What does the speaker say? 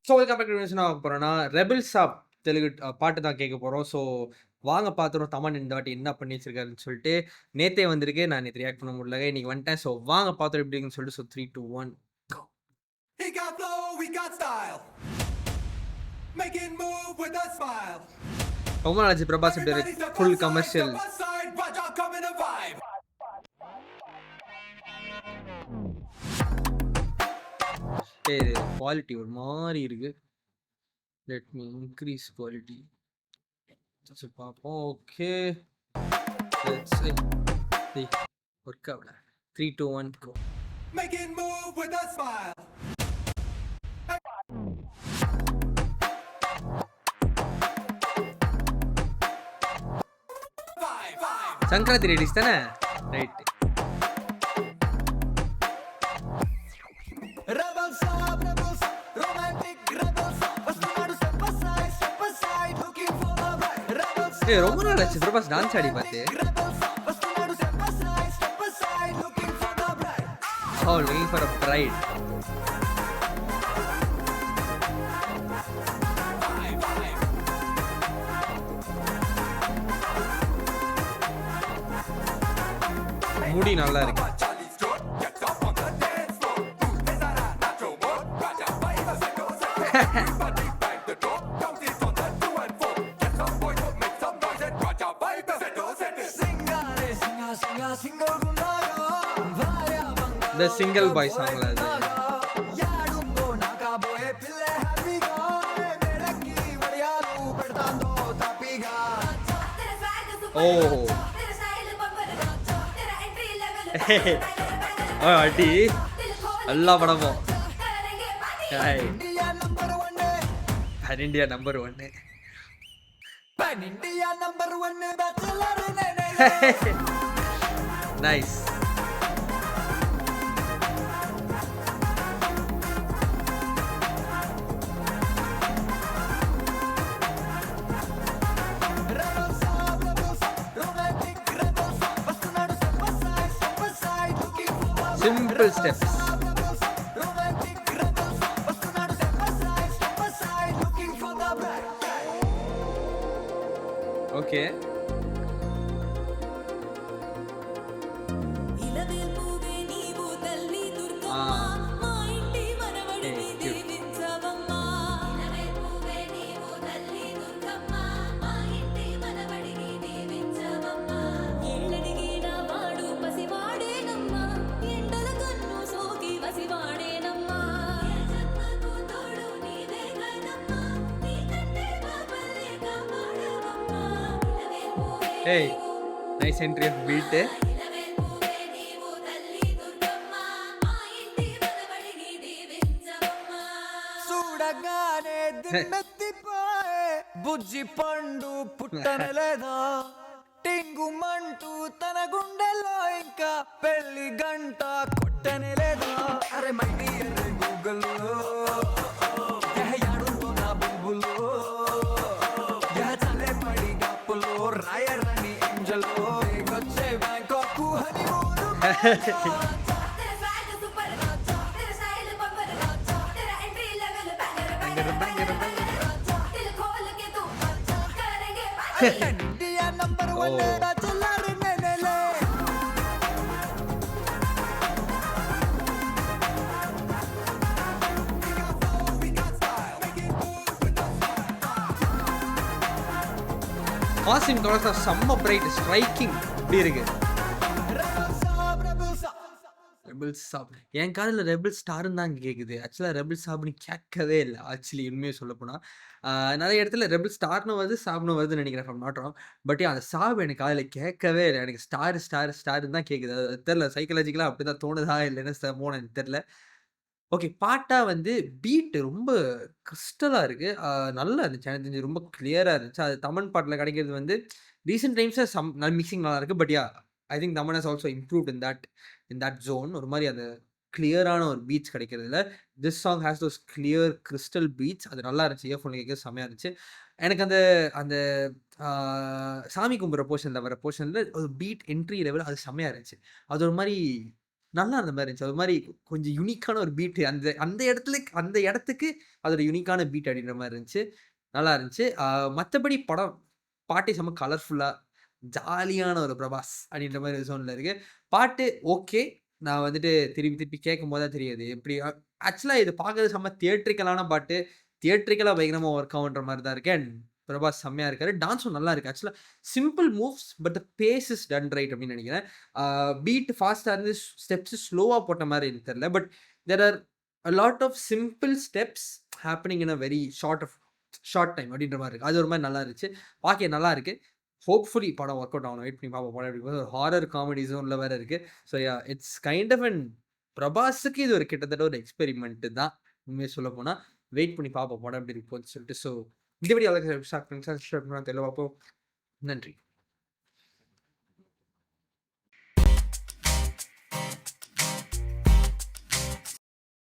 So welcome back to என்ன பார்க்க போறோம்னா, ரெபெல்ஸ் ஆப் தெலுங்கு பாட்டு தான் கேட்க போறோம். ஸோ வாங்க பார்த்துருவோம் தமன் இந்த வாட்டி என்ன பண்ணி வச்சிருக்காருன்னு சொல்லிட்டு. நேத்தே வந்திருக்கு. நான் நேத்து ரியாக்ட் பண்ண முடியலங்க. இன்னைக்கு வந்துட்டேன். ஸோ வாங்க பார்த்துருவோம் எப்படி இருக்குன்னு சொல்லிட்டு. So 3, 2, 1 go. He got flow, we got style. Making move with a smile. ரொம்ப நாளாச்சு பிரபாஸ் இப்படி ஃபுல் கமர்ஷியல். குவாலிட்டி ஒரு மாதிரி இருக்கு. Let me increase quality. பார்ப்போம். ஓகே ஒர்க் ஆகல. 3, 2, 1 go. Making move with a smile. Sankranti ready ఇస్తానా రైట్ ரொம்ப நாள் ஆச்சு பிரபாஸ் டான்ஸ் ஆடி பார்த்து. Oh, looking for a bride. முடி நல்லா இருக்கு. The single boy song la அது. Oh. அடி எல்லா படமும் pan India number 1. Nice. Simple steps. Okay. Hey, nice entry of beat. బుజ్జి పండు పుట్టనలేదా టింగుమంటూ తన గుండెల్లో ఇంకా పెళ్లి గంట కొట్టనే లేదా అరే మై డియర్ గూగుల్ యాడుందో నా బుల్బుల్ చలే పడి గప్పులో రాయరని ఏంజలో వచ్చే బ్యాంకాక్ హనీమూన్ காஸ்டியூம் கலர்ஸ் செம்ம பிரைட் ஸ்ட்ரைக்கிங் இப்படி இருக்கு. ரெபல் சாப் என் காதில் ரெபல் ஸ்டார்னு தான் கேட்குது. ஆக்சுவலாக ரெபல் சாப்னு கேட்கவே இல்லை. ஆக்சுவலி உண்மையை சொல்ல போனால் நிறைய இடத்துல ரெபல் ஸ்டார்னு வருது சாப்னு வருதுன்னு நினைக்கிறேன். From not wrong. பட் அந்த சாப் எனக்கு காதில் கேட்கவே இல்லை. எனக்கு ஸ்டார்னு தான் கேட்குது. அது தெரில, சைக்கலாஜிக்கலாக அப்படி தான் தோணுதா இல்லைன்னு போனேன் எனக்கு தெரில. ஓகே, பாட்டா வந்து பீட் ரொம்ப கிறிஸ்டலா இருக்கு. நல்லா இருந்துச்சு. எனக்கு தெரிஞ்சு ரொம்ப கிளியரா இருந்துச்சு. அது தமன் பாட்டுல கிடைக்கிறது வந்து ரீசென்ட் டைம்ஸ்ல மிக்சிங் நல்லா இருக்கு. But I think Thaman has also improved in that zone. ஒரு மாதிரி அந்த கிளியரான ஒரு பீட்ஸ் கிடைக்கிறதுல this song has those clear crystal beats. அது நல்லா இருந்துச்சு. இயர்ஃபோன்ல கேட்க செம்மையா இருந்துச்சு. எனக்கு அந்த அந்த சாமி கும்புற போர்ஷன்ல வர போர்ஷன்ல ஒரு பீட் என்ட்ரி லெவல் அது செம்மையா இருந்துச்சு. அது ஒரு மாதிரி நல்லா இருந்த மாரி இருந்துச்சு. அது மாரி கொஞ்சம் யூனிக்கான ஒரு பீட் அந்த அந்த அந்த இடத்துக்கு அது ஒரு யூனிக்கான பீட் அப்படின்ற மாரி இருந்துச்சு. நல்லா இருந்துச்சு. மத்தபடி படம் பாட்டே செம்ம கலர்ஃபுல்லா, ஜாலியான ஒரு பிரபாஸ் அப்படின்ற மாரி ஜோன்ல இருக்கு. பாட்டு ஓகே. நான் வந்துட்டு திருப்பி திருப்பி கேட்கும்போது தான் தெரியுது. எப்படி ஆக்சுவலா இது பார்க்கறது செம்ம தியேட்ரிக்கலான பாட்டு. தியேட்ரிக்கலா பயங்கரமா ஒர்க் ஆகுன்ற மாரி தான் இருக்கு. அண்ட் பிரபாஸ் செம்மையா இருக்காரு. டான்ஸும் நல்லா இருக்கு. ஆக்சுவலா simple moves but the pace is done right அப்படின்னு நெனைக்கிறேன். பீட் ஃபாஸ்ட்டா இருந்து ஸ்டெப்ஸ் ஸ்லோவா போட்ட மாரி எனக்கு தெரியல. But there are a lot of simple steps happening in a very short time அப்படின்ற மாரி இருக்கு. அது ஒரு மாரி நல்லா இருந்துச்சு. பார்க்க நல்லா இருக்கு. ஹோப்ஃபுல்லி படம் ஒர்க் அவுட் ஆகணும். வெயிட் பண்ணி பார்ப்போம். படம் எப்படி போகுது. ஒரு ஹாரர் காமெடி ஜோன்ல வேற இருக்கு. So yeah it's kind of an பிரபாஸுக்கு இது ஒரு கிட்டத்தட்ட ஒரு எக்ஸ்பெரிமென்ட் தான். உண்மைய சொல்லப்போனா. வெயிட் பண்ணி பார்ப்போம் படம் எப்படி இருக்க போகுதுன்னு சொல்லிட்டு. ஸோ இந்த வீடியோ அவ்வளோதான். பார்ப்போம். நன்றி.